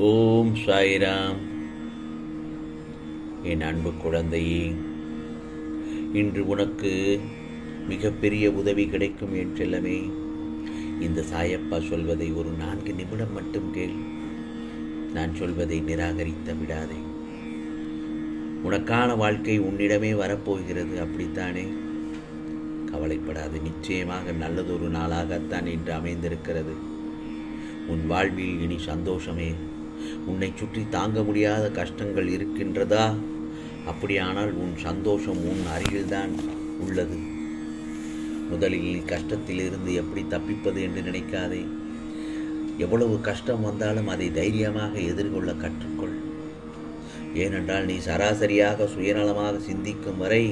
ஓம் சாய்ராம். என் அன்பு குழந்தையே, இன்று உனக்கு மிகப்பெரிய உதவி கிடைக்கும் என் செல்லமே. இந்த சாயப்பா சொல்வதை ஒரு 4 நிமிடம் மட்டும் கேள். நான் சொல்வதை நிராகரித்து விடாதே. உனக்கான வாழ்க்கை உன்னிடமே வரப்போகிறது, அப்படித்தானே? கவலைப்படாது. நிச்சயமாக நல்லதொரு நாளாகத்தான் இன்று அமைந்திருக்கிறது. உன் வாழ்வில் இனி சந்தோஷமே. உன்னை சுற்றி தாங்க முடியாத கஷ்டங்கள் இருக்கின்றதா? அப்படியானால் உன் சந்தோஷம் உன் அருகில்தான் உள்ளது. முதலில் நீ கஷ்டத்திலிருந்து எப்படி தப்பிப்பது என்று நினைக்காதே. எவ்வளவு கஷ்டம் வந்தாலும் அதை தைரியமாக எதிர்கொள்ள கற்றுக்கொள். ஏனென்றால் நீ சராசரியாக சுயநலமாக சிந்திக்கும் வரை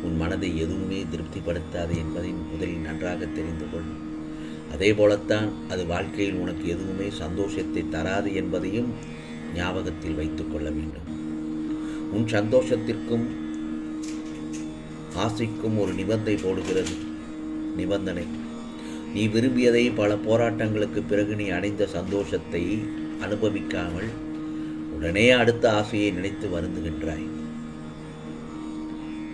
உன் மனதை எதுவுமே திருப்திப்படுத்தாது என்பதை முதலில் நன்றாக தெரிந்து கொள். அதே போலத்தான் அது வாழ்க்கையில் உனக்கு எதுவுமே சந்தோஷத்தை தராது என்பதையும் ஞாபகத்தில் வைத்துக் கொள்ள வேண்டும். உன் சந்தோஷத்திற்கும் ஆசைக்கும் ஒரு நிபந்தனை போடுகிறது. நிபந்தனை: நீ விரும்பியதை பல போராட்டங்களுக்கு பிறகு நீ அடைந்த சந்தோஷத்தை அனுபவிக்காமல் உடனே அடுத்த ஆசையை நினைத்து வருந்துகின்றாய்.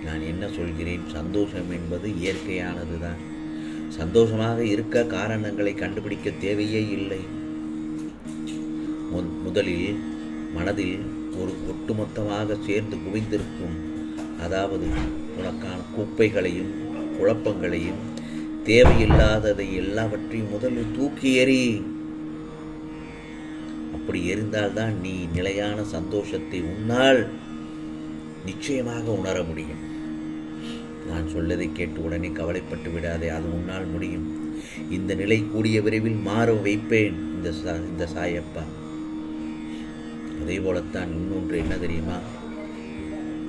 நான் என்ன சொல்கிறேன்? சந்தோஷம் என்பது இயற்கையானதுதான். சந்தோஷமாக இருக்க காரணங்களை கண்டுபிடிக்க தேவையே இல்லை. முதலில் மனதில் ஒரு ஒட்டுமொத்தமாக சேர்ந்து குவிந்திருக்கும், அதாவது உனக்கான குப்பைகளையும் குழப்பங்களையும் தேவையில்லாததை எல்லாவற்றையும் முதலில் தூக்கி எறி. அப்படி எரிந்தால்தான் நீ நிலையான சந்தோஷத்தை உன்னால் நிச்சயமாக உணர முடியும். நான் சொல்லதை கேட்டு உடனே கவலைப்பட்டு விடாதே. அது உன்னால் முடியும். இந்த நிலை கூடிய விரைவில் மாற வைப்பேன் இந்த சாயப்பா. அதே போலத்தான் இன்னொன்று என்ன தெரியுமா?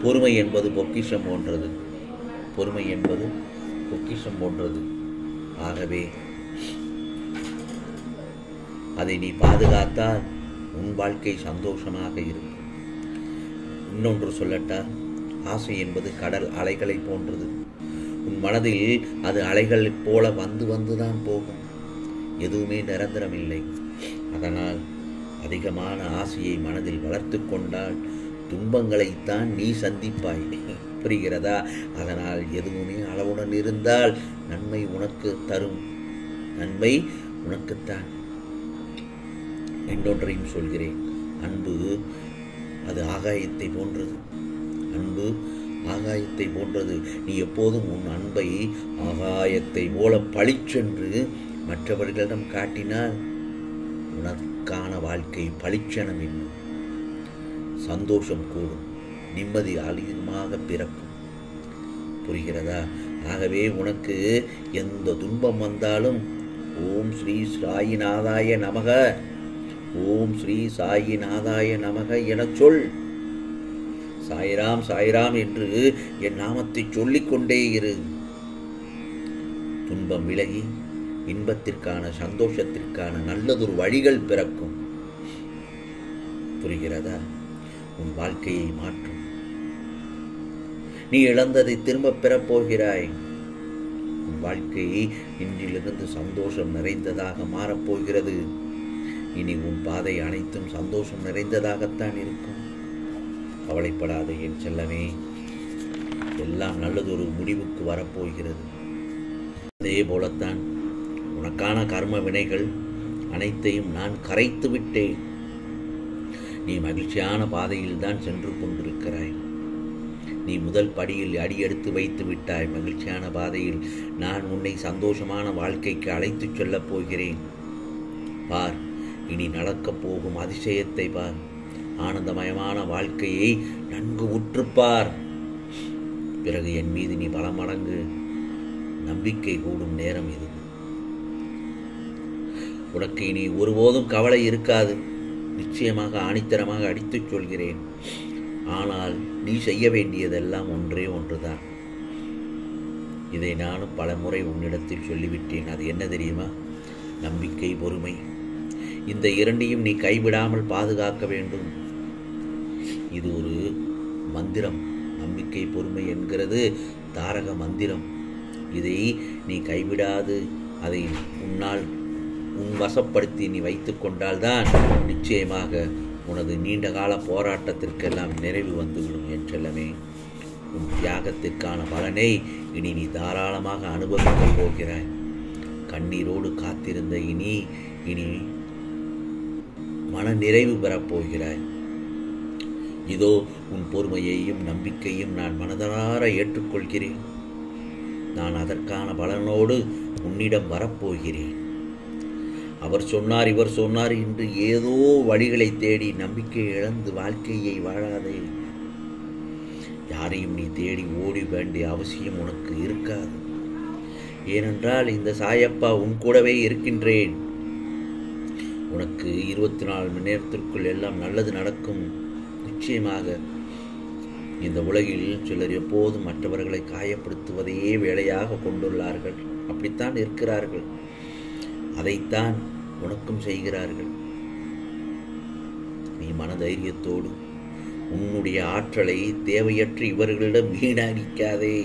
பொறுமை என்பது பொக்கிஷம் போன்றது. பொறுமை என்பது பொக்கிஷம் போன்றது. ஆகவே அதை நீ பாதுகாத்தால் உன் வாழ்க்கை சந்தோஷமாக இருக்கும். இன்னொன்று சொல்லட்டா? ஆசை என்பது கடல் அலைகளை போன்றது. உன் மனதில் அது அலைகளைப் போல வந்துதான் போகும். எதுவுமே நிரந்தரம் இல்லை. அதனால் அதிகமான ஆசையை மனதில் வளர்த்து கொண்டால் துன்பங்களைத்தான் நீ சந்திப்பாய். புரிகிறதா? அதனால் எதுவுமே அளவுடன் இருந்தால் நன்மை உனக்கு தரும். நன்மை உனக்குத்தான். இன்னொன்றையும் சொல்கிறேன். அன்பு அது ஆகாயத்தை போன்றது. அன்பு ஆகாயத்தை போன்றது. நீ எப்போதும் உன் அன்பை ஆகாயத்தை போல பளிச்சென்று மற்றவர்களிடம் காட்டினால் உனக்கான வாழ்க்கை பளிச்செனம் என்னும். சந்தோஷம் கூடும், நிம்மதி அதிகமாக பிறக்கும். புரிகிறதா? ஆகவே உனக்கு எந்த துன்பம் வந்தாலும் ஓம் ஸ்ரீ சாயிநாதாய நமக, ஓம் ஸ்ரீ சாயிநாதாய நமக என சொல். சாய்ராம் சாய்ராம் என்று என் நாமத்தை சொல்லிக்கொண்டே இரு. துன்பம் விலகி இன்பத்திற்கான சந்தோஷத்திற்கான நல்லதொரு வழிகள் பிறக்கும். புரிகிறதா? உன் வாழ்க்கையை மாற்றும். நீ இழந்ததை திரும்ப பெறப்போகிறாய். உன் வாழ்க்கை இன்றிலிருந்து சந்தோஷம் நிறைந்ததாக மாறப்போகிறது. இனி உன் பாதை அனைத்தும் சந்தோஷம் நிறைந்ததாகத்தான் இருக்கும். கவலைப்படாத என் செல்லமே. எல்லாம் நல்லதொரு முடிவுக்கு வரப்போகிறது. அதே போலத்தான் உனக்கான கர்ம வினைகள் அனைத்தையும் நான் கரைத்து விட்டேன். நீ மகிழ்ச்சியான பாதையில் தான் சென்று கொண்டிருக்கிறாய். நீ முதல் படியில் அடியெடுத்து வைத்து விட்டாய். மகிழ்ச்சியான பாதையில் நான் உன்னை சந்தோஷமான வாழ்க்கைக்கு அழைத்துச் செல்லப் போகிறேன். பார், இனி நடக்கப் போகும் அதிசயத்தை பார். ஆனந்தமயமான வாழ்க்கையை நன்கு உற்றுப்பார். பிறகு என் மீது நீ பல மடங்கு நம்பிக்கை கூடும் நேரம் இது. உனக்கு இனி ஒருபோதும் கவலை இருக்காது. நிச்சயமாக ஆணித்தரமாக அடித்துச் சொல்கிறேன். ஆனால் நீ செய்ய வேண்டியதெல்லாம் ஒன்றே ஒன்றுதான். இதை நானும் பல முறை உன்னிடத்தில் சொல்லிவிட்டேன். அது என்ன தெரியுமா? நம்பிக்கை, பொறுமை. இந்த இரண்டையும் நீ கைவிடாமல் பாதுகாக்க வேண்டும். இது ஒரு மந்திரம். நம்பிக்கை, பொறுமை என்கிறது தாரக மந்திரம். இதை நீ கைவிடாது அதை உன்னால் உன் வசப்படுத்தி நீ வைத்து கொண்டால்தான் நிச்சயமாக உனது நீண்ட கால போராட்டத்திற்கெல்லாம் நிறைவு வந்துவிடும் என் செல்லமே. உன் தியாகத்திற்கான பலனை இனி நீ தாராளமாக அனுபவிக்கப் போகிறாய். கண்ணீரோடு காத்திருந்த இனி மன நிறைவு பெறப்போகிறாய். இதோ உன் பொறுமையையும் நம்பிக்கையும் நான் மனதார ஏற்றுக்கொள்கிறேன். நான் அதற்கான பலனோடு உன்னிடம் வரப்போகிறேன். அவர் சொன்னார், இவர் சொன்னார் என்று ஏதோ வழிகளை தேடி நம்பிக்கை இழந்து வாழ்க்கையை வாழாதே. யாரையும் நீ தேடி ஓடி வேண்டிய அவசியம் உனக்கு இருக்காது. ஏனென்றால் இந்த சாயப்பா உன் கூடவே இருக்கின்றேன். உனக்கு 24 மணி நேரத்திற்குள் எல்லாம் நல்லது நடக்கும். நிச்சயமாக இந்த உலகில் சிலர் எப்போதும் மற்றவர்களை காயப்படுத்துவதையே வேலையாக கொண்டுள்ளார்கள். அப்படித்தான் இருக்கிறார்கள். அதைத்தான் உனக்கும் செய்கிறார்கள். நீ மனதைரியத்தோடு உன்னுடைய ஆற்றலை தேவையற்ற இவர்களிடம் வீணடிக்காதே.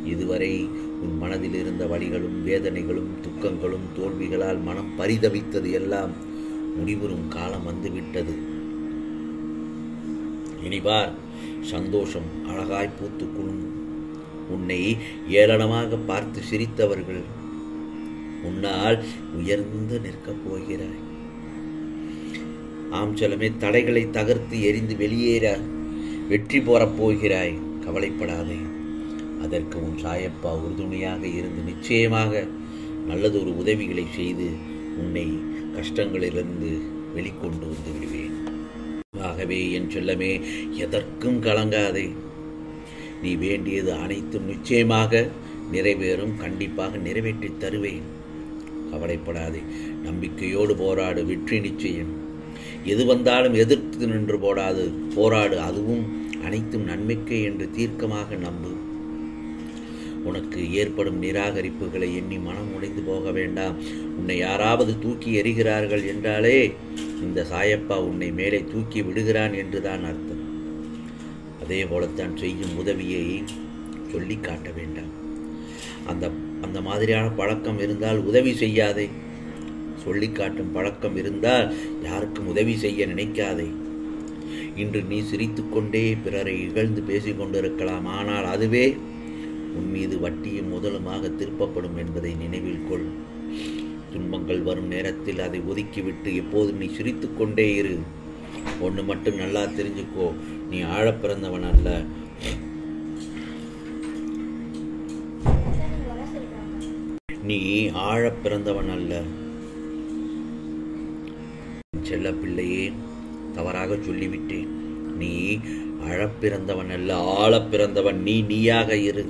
இதுவரை உன் மனதில் இருந்த வலிகளும் வேதனைகளும் துக்கங்களும் தோல்விகளால் மனம் பரிதவித்தது எல்லாம் முடிவுறும் காலம் வந்துவிட்டது. இனிபார் சந்தோஷம் அழகாய் பூத்து குலுங்கும். உன்னை ஏளனமாக பார்த்து சிரித்தவர்கள் உன்னால் உயர்ந்து நிற்கப் போகிறாய். ஆம் செல்லமே, தடைகளை தகர்த்து எரிந்து வெளியேற வெற்றி பெறப் போகிறாய். கவலைப்படாதே. அதற்கு உன் சாயப்பா உறுதுணையாக இருந்து நிச்சயமாக நல்லதொரு உதவிகளை செய்து உன்னை கஷ்டங்களிலிருந்து வெளிக்கொண்டு வந்து விடுவேன். ஆகவே என் செல்லமே, எதற்கும் கலங்காதே. நீ வேண்டியது அனைத்தும் நிச்சயமாக நிறைவேறும். கண்டிப்பாக நிறைவேற்றி தருவேன். கவலைப்படாதே. நம்பிக்கையோடு போராடு. வெற்றி நிச்சயம். எது வந்தாலும் எதிர்த்து நின்று போராடு. அதுவும் அனைத்தும் நன்மைக்கே என்று தீர்க்கமாக நம்பு. உனக்கு ஏற்படும் நிராகரிப்புகளை எண்ணி மனம் உடைந்து போக வேண்டாம். உன்னை யாராவது தூக்கி எறிகிறார்கள் என்றாலே இந்த சாயப்பா உன்னை மேலே தூக்கி விடுகிறான் என்றுதான் அர்த்தம். அதே போலத்தான் செய்யும் உதவியை சொல்லி காட்ட வேண்டாம். அந்த மாதிரியான பழக்கம் இருந்தால் உதவி செய்யாதே. சொல்லி காட்டும் பழக்கம் இருந்தால் யாருக்கும் உதவி செய்ய நினைக்காதே. இன்று நீ சிரித்துக்கொண்டே பிறரை இகழ்ந்து பேசிக் கொண்டிருக்கலாம். ஆனால் அதுவே உன் மீது வட்டியும் முதலுமாக திருப்பப்படும் என்பதை நினைவில் கொள். துன்பங்கள் வரும் நேரத்தில் அதை ஒதுக்கிவிட்டு எப்போதும் நீ சிரித்துக்கொண்டே இரு. ஒன்று மட்டும் நல்லா தெரிஞ்சுக்கோ, நீ ஆழப் பிறந்தவன் அல்ல. நீ ஆழப் பிறந்தவன் அல்ல. செல்ல பிள்ளையே, தவறாக சொல்லிவிட்டேன். நீ ஆழப்பிறந்தவன் அல்ல, ஆழப் பிறந்தவன். நீயாக இரு.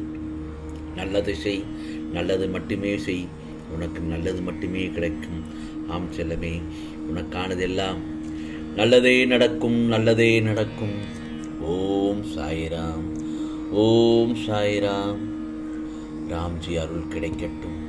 நல்லது செய். நல்லது மட்டுமே செய். உனக்கு நல்லது மட்டுமே கிடைக்கும். ஆம் செல்லமே, உனக்கானதெல்லாம் நல்லதே நடக்கும். நல்லதே நடக்கும். ஓம் சாய்ராம். ஓம் சாய்ராம். ராம்ஜி அருள் கிடைக்கட்டும்.